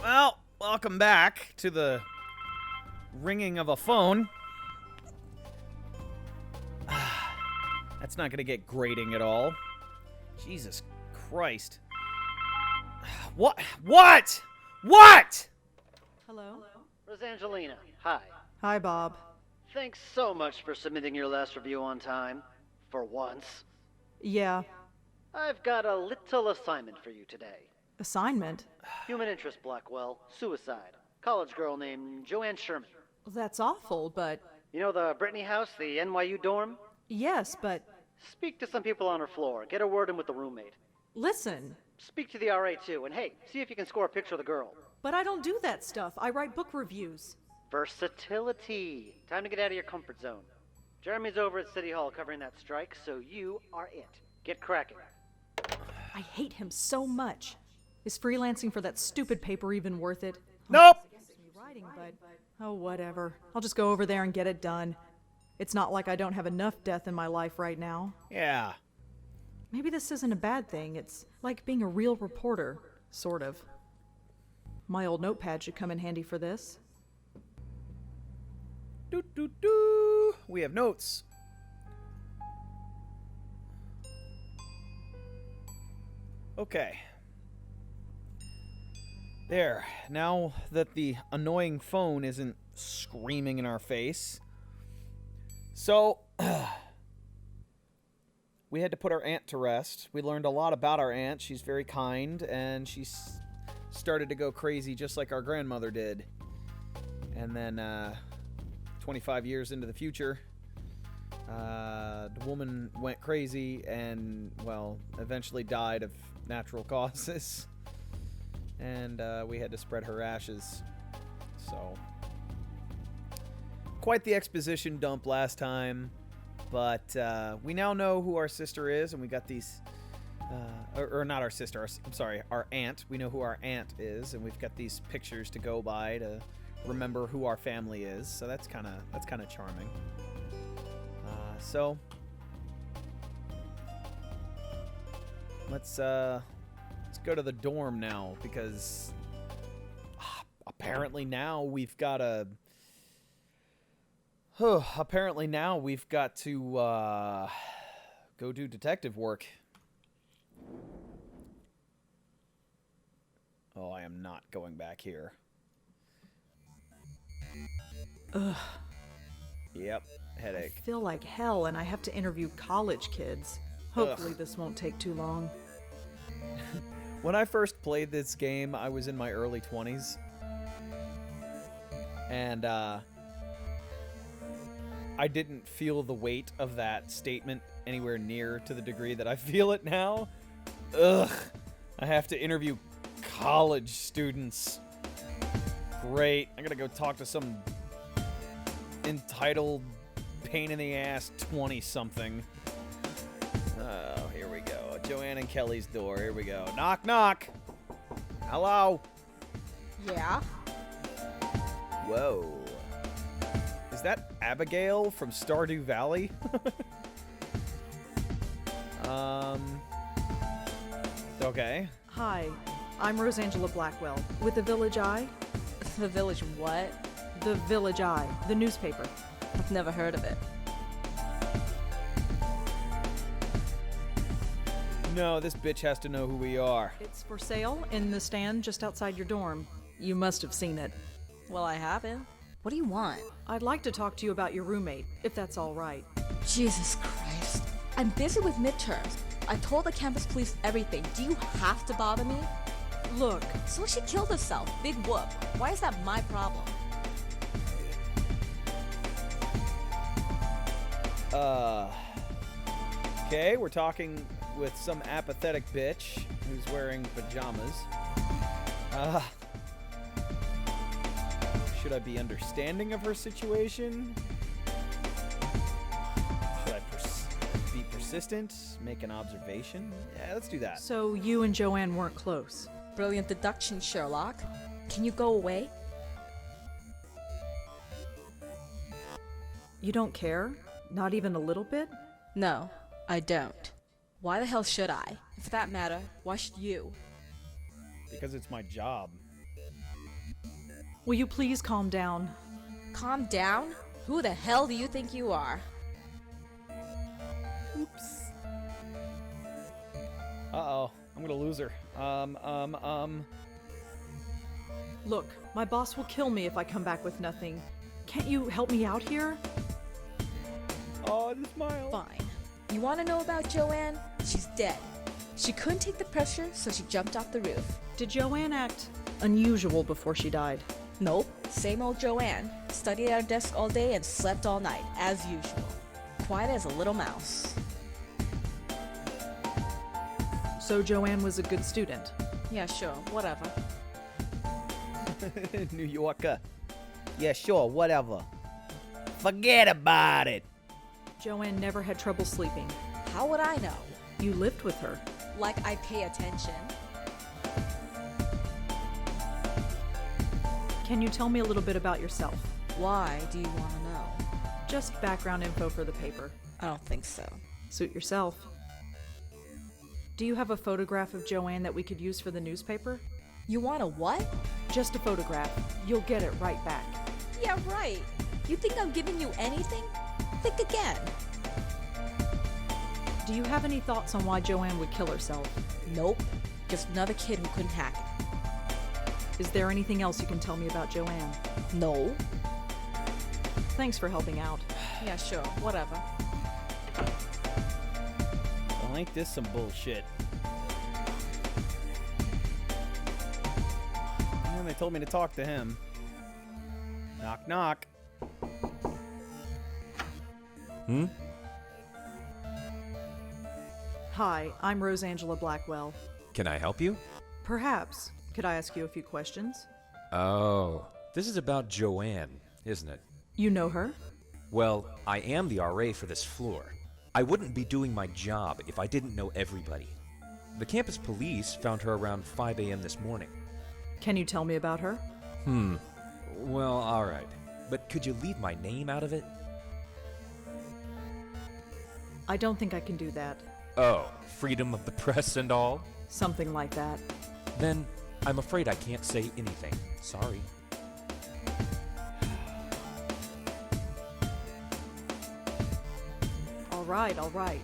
Well, welcome back to the ringing of a phone. That's not going to get grating at all. Jesus Christ. What? What? What? Hello? Rosangelina, hi. Hi, Bob. Thanks so much for submitting your last review on time. For once. Yeah. I've got a little assignment for you today. Assignment? Human interest, Blackwell. Suicide. College girl named Joanne Sherman. That's awful, but... You know the Brittany house, the NYU dorm? Yes, but... Speak to some people on her floor. Get a word in with the roommate. Listen. Speak to the RA too, and hey, see if you can score a picture of the girl. But I don't do that stuff. I write book reviews. Versatility. Time to get out of your comfort zone. Jeremy's over at City Hall covering that strike, so you are it. Get cracking. I hate him so much. Is freelancing for that stupid paper even worth it? Nope. Writing, but... Oh, whatever. I'll just go over there and get it done. It's not like I don't have enough death in my life right now. Yeah. Maybe this isn't a bad thing. It's like being a real reporter, sort of. My old notepad should come in handy for this. Doo. We have notes. Okay. There. Now that the annoying phone isn't screaming in our face. So, we had to put our aunt to rest. We learned a lot about our aunt. She's very kind, and she started to go crazy just like our grandmother did. And then, 25 years into the future, the woman went crazy and, well, eventually died of natural causes. And we had to spread her ashes. So, quite the exposition dump last time. But we now know who our sister is, and we got these... or not our sister, I'm sorry, our aunt. We know who our aunt is, and we've got these pictures to go by to remember who our family is. So that's kind of charming. So let's go to the dorm now, because apparently now we've got to go do detective work. Oh, I am not going back here. Ugh. Yep, headache. I feel like hell, and I have to interview college kids. Hopefully this won't take too long. When I first played this game, I was in my early 20s. And, I didn't feel the weight of that statement anywhere near to the degree that I feel it now. Ugh. I have to interview college students. Great. I gotta go talk to some entitled pain-in-the-ass 20-something. Oh, here we go. Joanne and Kelly's door. Here we go. Knock, knock. Hello. Yeah? Whoa. Is that Abigail from Stardew Valley? Okay. Hi, I'm Rosangela Blackwell, with the Village Eye. The Village what? The Village Eye, the newspaper. I've never heard of it. No, this bitch has to know who we are. It's for sale in the stand just outside your dorm. You must have seen it. Well, I haven't. What do you want? I'd like to talk to you about your roommate, if that's all right. Jesus Christ. I'm busy with midterms. I told the campus police everything. Do you have to bother me? Look, So she killed herself. Big whoop. Why is that my problem? Okay, we're talking with some apathetic bitch who's wearing pajamas. Should I be understanding of her situation? Should I be persistent? Make an observation? Yeah, let's do that. so you and Joanne weren't close. Brilliant deduction, Sherlock. Can you go away? You don't care? Not even a little bit? No, I don't. Why the hell should I? For that matter, why should you? Because it's my job. Will you please calm down? Calm down? Who the hell do you think you are? Oops. Uh-oh. I'm gonna lose her. Look, my boss will kill me if I come back with nothing. Can't you help me out here? Oh, the smile. Fine. You want to know about Joanne? She's dead. She couldn't take the pressure, so she jumped off the roof. Did Joanne act unusual before she died? Nope, same old Joanne. Studied at her desk all day and slept all night, as usual. Quiet as a little mouse. So Joanne was a good student. Yeah, sure, whatever. New Yorker. Yeah, sure, whatever. Forget about it. Joanne never had trouble sleeping. How would I know? You lived with her. Like I pay attention. Can you tell me a little bit about yourself? Why do you want to know? Just background info for the paper. I don't think so. Suit yourself. Do you have a photograph of Joanne that we could use for the newspaper? You want a what? Just a photograph. You'll get it right back. Yeah, right. You think I'm giving you anything? Think again. Do you have any thoughts on why Joanne would kill herself? Nope. Just another kid who couldn't hack it. Is there anything else you can tell me about Joanne? No. Thanks for helping out. Yeah, sure. Whatever. Well, ain't this some bullshit? And they told me to talk to him. Knock, knock. Hi, I'm Rosangela Blackwell. Can I help you? Perhaps. Could I ask you a few questions? Oh, this is about Joanne, isn't it? You know her? Well, I am the RA for this floor. I wouldn't be doing my job if I didn't know everybody. The campus police found her around 5 a.m. this morning. Can you tell me about her? Well, alright. But could you leave my name out of it? I don't think I can do that. Oh, freedom of the press and all? Something like that. Then I'm afraid I can't say anything. Sorry. All right.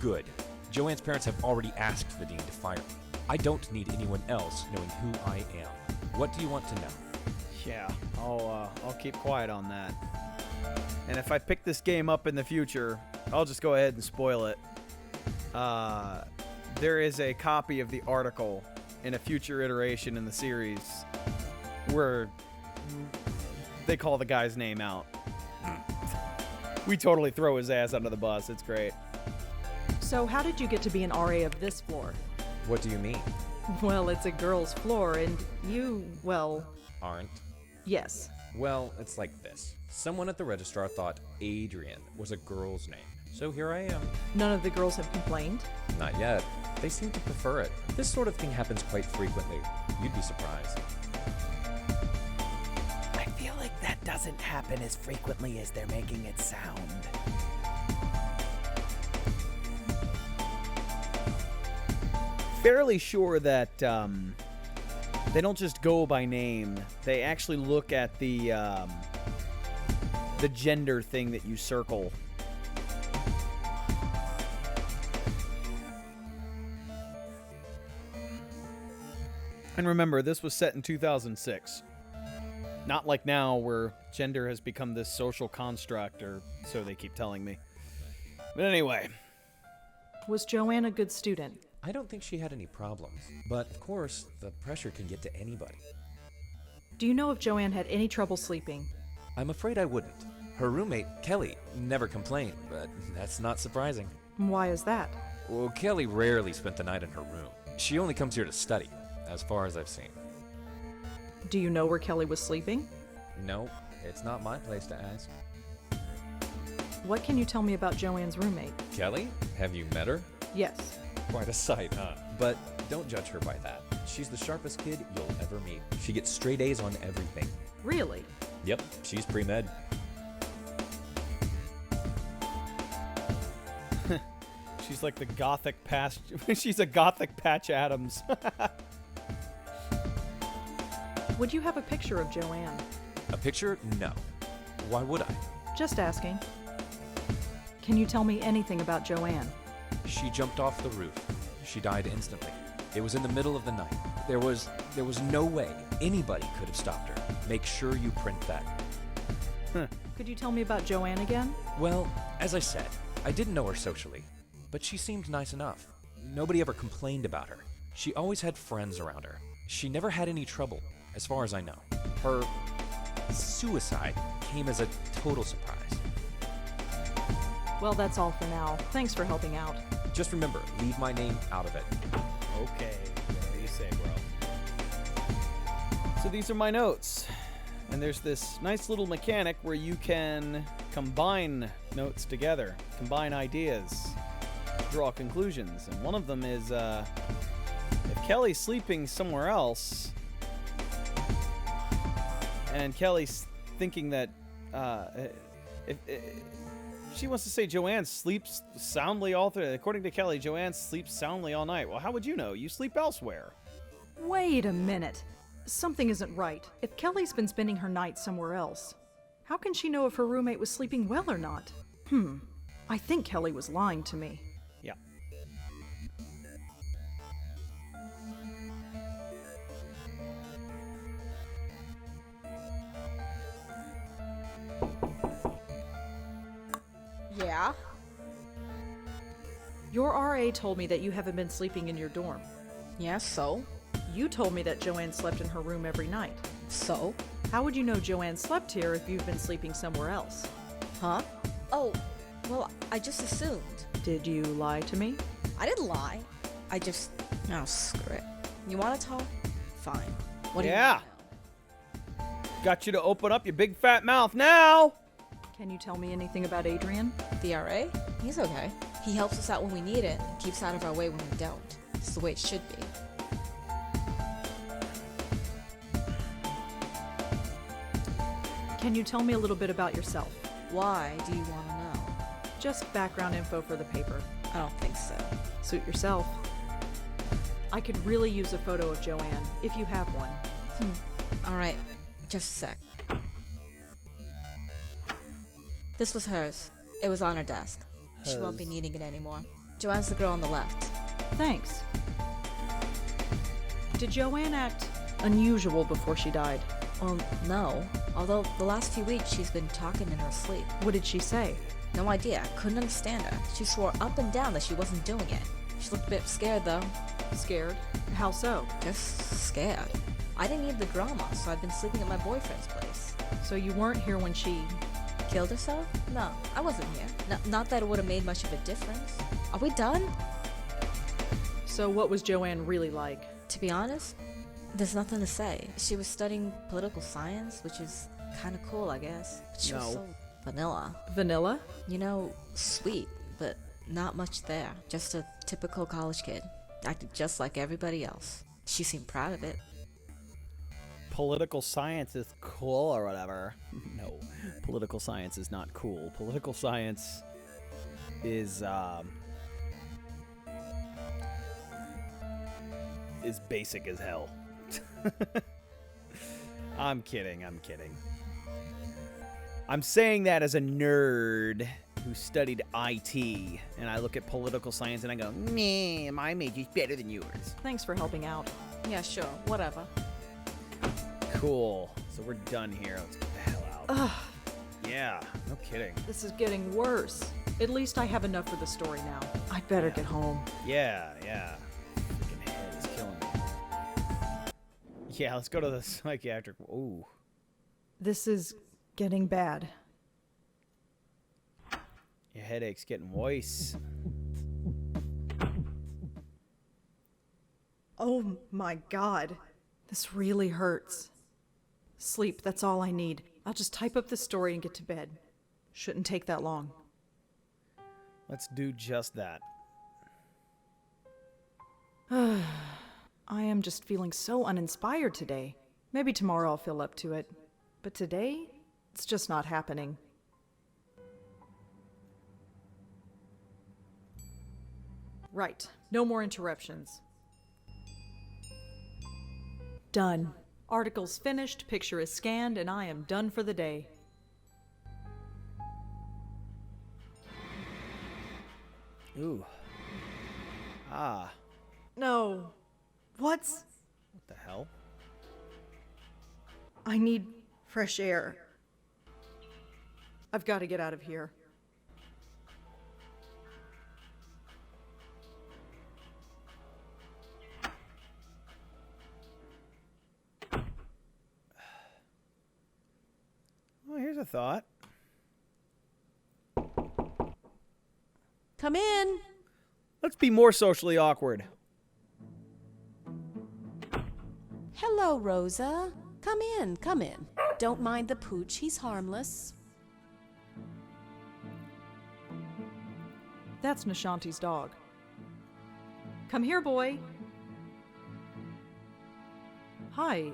Good. Joanne's parents have already asked the dean to fire me. I don't need anyone else knowing who I am. What do you want to know? Yeah, I'll keep quiet on that. And if I pick this game up in the future, I'll just go ahead and spoil it. There is a copy of the article in a future iteration in the series where they call the guy's name out. We totally throw his ass under the bus. It's great. So how did you get to be an RA of this floor? What do you mean? Well, it's a girl's floor, and you, well, Aren't? yes. Well, it's like this. Someone at the registrar thought Adrian was a girl's name. So here I am. None of the girls have complained? Not yet. They seem to prefer it. This sort of thing happens quite frequently. You'd be surprised. I feel like that doesn't happen as frequently as they're making it sound. Fairly sure that they don't just go by name. They actually look at the gender thing that you circle. And remember, this was set in 2006. Not like now, where gender has become this social construct, or so they keep telling me. But anyway. Was Joanne a good student? I don't think she had any problems. But, of course, the pressure can get to anybody. Do you know if Joanne had any trouble sleeping? I'm afraid I wouldn't. Her roommate, Kelly, never complained, but that's not surprising. Why is that? Well, Kelly rarely spent the night in her room. She only comes here to study, as far as I've seen. Do you know where Kelly was sleeping? No, it's not my place to ask. What can you tell me about Joanne's roommate? Kelly? Have you met her? Yes. Quite a sight, huh? But don't judge her by that. She's the sharpest kid you'll ever meet. She gets straight A's on everything. Really? Yep, she's pre-med. She's like the gothic She's a gothic Patch Adams. Would you have a picture of Joanne? A picture? No. Why would I? Just asking. Can you tell me anything about Joanne? She jumped off the roof. She died instantly. It was in the middle of the night. There was no way anybody could have stopped her. Make sure you print that. Could you tell me about Joanne again? Well, as I said, I didn't know her socially, but she seemed nice enough. Nobody ever complained about her. She always had friends around her. She never had any trouble, as far as I know. Her suicide came as a total surprise. Well, that's all for now. Thanks for helping out. Just remember, leave my name out of it. Okay, whatever you say, bro. So these are my notes. And there's this nice little mechanic where you can combine notes together, combine ideas, draw conclusions. And one of them is, if Kelly's sleeping somewhere else, and Kelly's thinking that, if she wants to say Joanne sleeps soundly all through. According to Kelly, Joanne sleeps soundly all night. Well, how would you know? You sleep elsewhere. Wait a minute. Something isn't right. If Kelly's been spending her night somewhere else, how can she know if her roommate was sleeping well or not? I think Kelly was lying to me. Yeah. Yeah? Your RA told me that you haven't been sleeping in your dorm. Yeah, so? You told me that Joanne slept in her room every night. So? How would you know Joanne slept here if you've been sleeping somewhere else? Huh? Oh, well, I just assumed. Did you lie to me? I didn't lie. I just... Oh, screw it. You want to talk? Fine. What do you Yeah. want to know? Got you to open up your big fat mouth now. Can you tell me anything about Adrian? The RA? He's okay. He helps us out when we need it and keeps out of our way when we don't. It's the way it should be. Can you tell me a little bit about yourself? Why do you want to know? Just background info for the paper. I don't think so. Suit yourself. I could really use a photo of Joanne, if you have one. Alright, just a sec. This was hers. It was on her desk. She won't be needing it anymore. Joanne's the girl on the left. Thanks. Did Joanne act unusual before she died? Well, no. Although the last few weeks she's been talking in her sleep. What did she say? No idea. Couldn't understand her. She swore up and down that she wasn't doing it. She looked a bit scared though. Scared? How so? Just scared. I didn't need the drama, so I've been sleeping at my boyfriend's place. So you weren't here when she... Killed herself? No, I wasn't here. Not that it would have made much of a difference. Are we done? So what was Joanne really like? To be honest, there's nothing to say. She was studying political science, which is kind of cool, I guess. But she was No. so vanilla. Vanilla? You know, sweet, but not much there. Just a typical college kid. Acted just like everybody else. She seemed proud of it. Political science is cool or whatever. No, political science is not cool. Political science is basic as hell. I'm kidding. I'm saying that as a nerd who studied IT, and I look at political science and I go, meh, my major's better than yours. Thanks for helping out. Yeah, sure, whatever. Cool. So we're done here. Let's get the hell out. Ugh, Yeah, no kidding. this is getting worse. At least I have enough for the story now. I'd better get home. Yeah. Freaking head is killing me. Yeah, let's go to the psychiatric. Ooh. This is getting bad. Your headache's getting worse. Oh my god. This really hurts. Sleep, that's all I need. I'll just type up the story and get to bed. Shouldn't take that long. Let's do just that. I am just feeling so uninspired today. Maybe tomorrow I'll feel up to it. But today, it's just not happening. Right. No more interruptions. Done. Article's finished, picture is scanned, and I am done for the day. Ooh. Ah. No. What's... What the hell? I need fresh air. I've got to get out of here. Well, here's a thought. Come in. Let's be more socially awkward. Hello, Rosa. Come in, come in. Don't mind the pooch, he's harmless. That's Nishanti's dog. Come here, boy. Hi,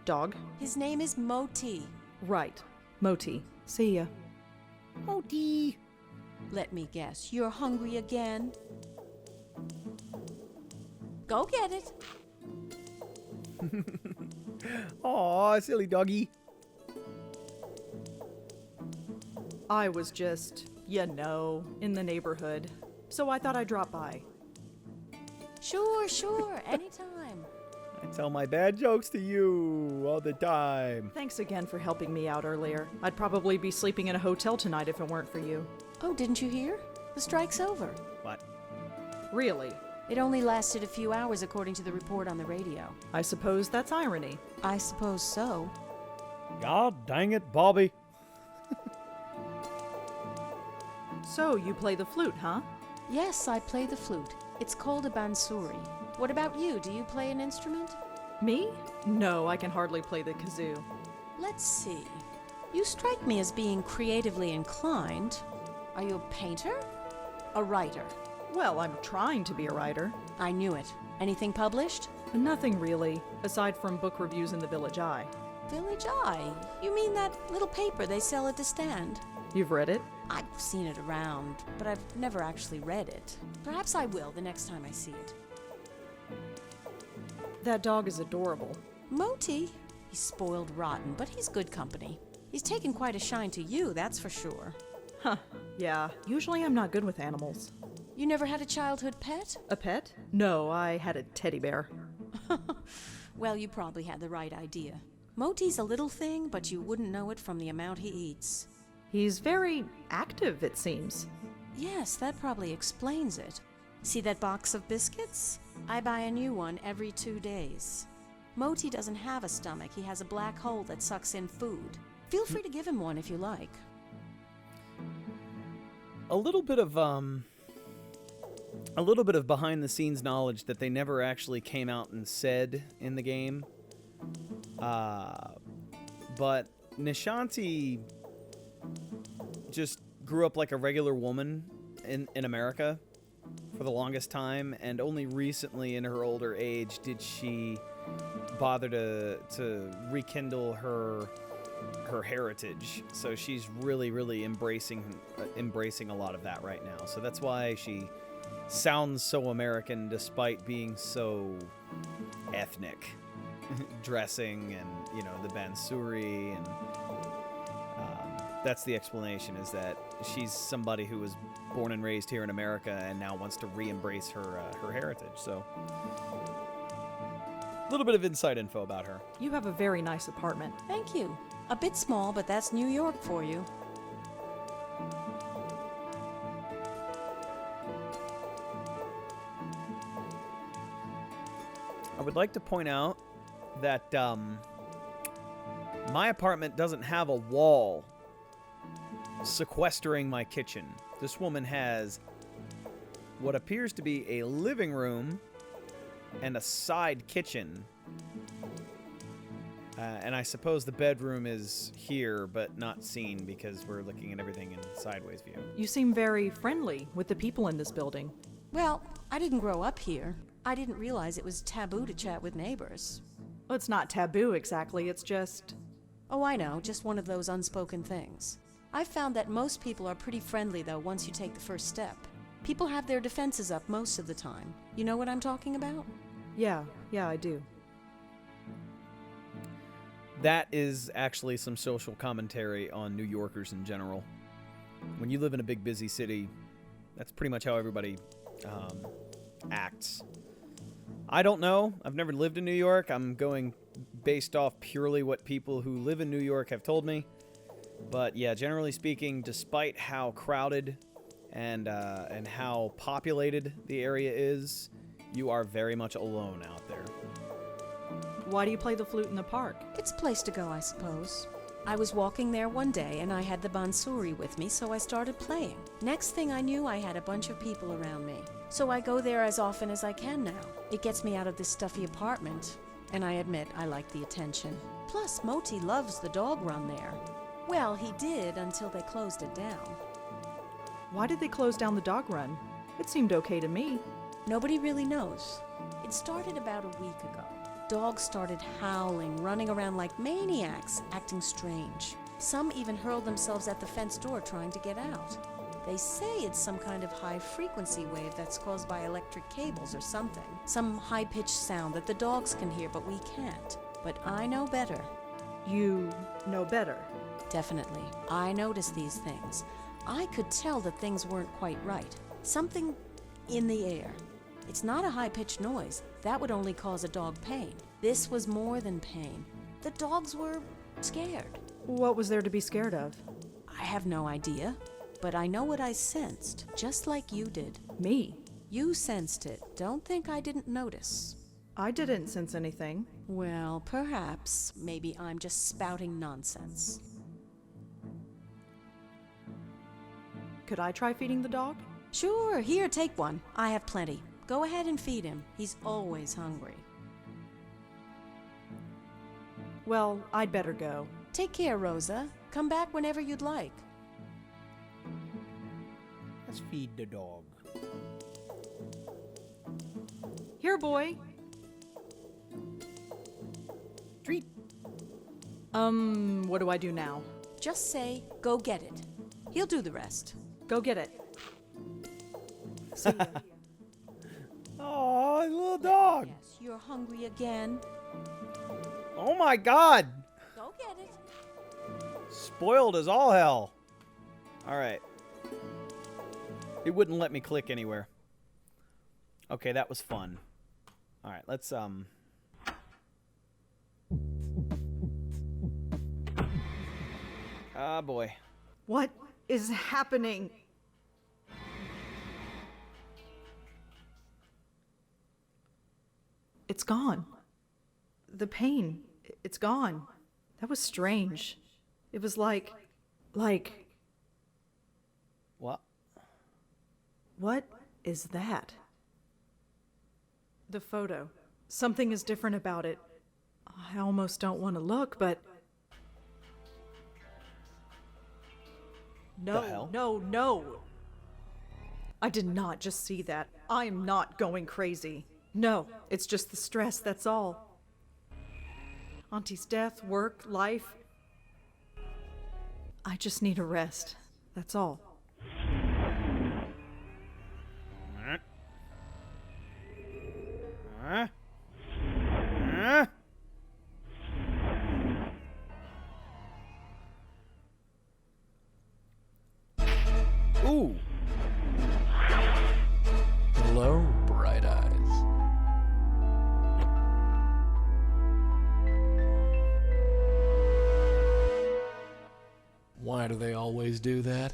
dog. His name is Moti. Right. Moti. See ya. Moti. Let me guess, you're hungry again? Go get it. Aw, silly doggy. I was just, in the neighborhood. So I thought I'd drop by. Sure, anytime. I tell my bad jokes to you all the time. Thanks again for helping me out earlier. I'd probably be sleeping in a hotel tonight if it weren't for you. Oh, didn't you hear? The strike's over. What? Really? It only lasted a few hours according to the report on the radio. I suppose that's irony. I suppose so. God dang it, Bobby. So, you play the flute, huh? Yes, I play the flute. It's called a bansuri. What about you? Do you play an instrument? Me? No, I can hardly play the kazoo. Let's see. You strike me as being creatively inclined. Are you a painter? A writer? Well, I'm trying to be a writer. I knew it. Anything published? Nothing really, aside from book reviews in the Village Eye. Village Eye? You mean that little paper they sell at the stand? You've read it? I've seen it around, but I've never actually read it. Perhaps I will the next time I see it. That dog is adorable. Moti? He's spoiled rotten, but he's good company. He's taken quite a shine to you, that's for sure. Huh, yeah. Usually I'm not good with animals. You never had a childhood pet? A pet? No, I had a teddy bear. Well, you probably had the right idea. Moti's a little thing, but you wouldn't know it from the amount he eats. He's very active, it seems. Yes, that probably explains it. See that box of biscuits? I buy a new one every 2 days. Moti doesn't have a stomach. He has a black hole that sucks in food. Feel free to give him one if you like. A little bit of behind the scenes knowledge that they never actually came out and said in the game. But Nishanti just grew up like a regular woman in America for the longest time, and only recently in her older age did she bother to rekindle her heritage. So she's really embracing a lot of that right now. So that's why she sounds so American despite being so ethnic. Dressing and, the bansuri, and that's the explanation, is that she's somebody who was born and raised here in America and now wants to re-embrace her heritage. So a little bit of inside info about her. You have a very nice apartment. Thank you. A bit small, but that's New York for you. I would like to point out that my apartment doesn't have a wall sequestering my kitchen. This woman has what appears to be a living room and a side kitchen. And I suppose the bedroom is here, but not seen because we're looking at everything in sideways view. You seem very friendly with the people in this building. Well, I didn't grow up here. I didn't realize it was taboo to chat with neighbors. Well, it's not taboo exactly, it's just... Oh, I know, just one of those unspoken things. I've found that most people are pretty friendly, though, once you take the first step. People have their defenses up most of the time. You know what I'm talking about? Yeah, I do. That is actually some social commentary on New Yorkers in general. When you live in a big, busy city, that's pretty much how everybody acts. I don't know. I've never lived in New York. I'm going based off purely what people who live in New York have told me. But yeah, generally speaking, despite how crowded and how populated the area is, you are very much alone out there. Why do you play the flute in the park? It's a place to go, I suppose. I was walking there one day and I had the bansuri with me, so I started playing. Next thing I knew, I had a bunch of people around me. So I go there as often as I can now. It gets me out of this stuffy apartment, and I admit I like the attention. Plus, Moti loves the dog run there. Well, he did until they closed it down. Why did they close down the dog run? It seemed okay to me. Nobody really knows. It started about a week ago. Dogs started howling, running around like maniacs, acting strange. Some even hurled themselves at the fence door trying to get out. They say it's some kind of high-frequency wave that's caused by electric cables or something. Some high-pitched sound that the dogs can hear, but we can't. But I know better. You know better. Definitely. I noticed these things. I could tell that things weren't quite right. Something in the air. It's not a high-pitched noise. That would only cause a dog pain. This was more than pain. The dogs were scared. What was there to be scared of? I have no idea, but I know what I sensed, just like you did. Me? You sensed it. Don't think I didn't notice. I didn't sense anything. Well, perhaps. Maybe I'm just spouting nonsense. Could I try feeding the dog? Sure, here, take one. I have plenty. Go ahead and feed him. He's always hungry. Well, I'd better go. Take care, Rosa. Come back whenever you'd like. Let's feed the dog. Here, boy. Treat. What do I do now? Just say, go get it. He'll do the rest. Go get it. Oh, little dog. Yes, you're hungry again. Oh my God. Go get it. Spoiled as all hell. All right. It wouldn't let me click anywhere. Okay, that was fun. All right, let's Ah, boy. What is happening? It's gone. The pain, it's gone. That was strange. It was like... What? What is that? The photo. Something is different about it. I almost don't want to look, but... The hell? No. I did not just see that. I am not going crazy. No, it's just the stress, that's all. Auntie's death, work, life. I just need a rest. That's all. Ooh. Hello, bright eyes. Why do they always do that?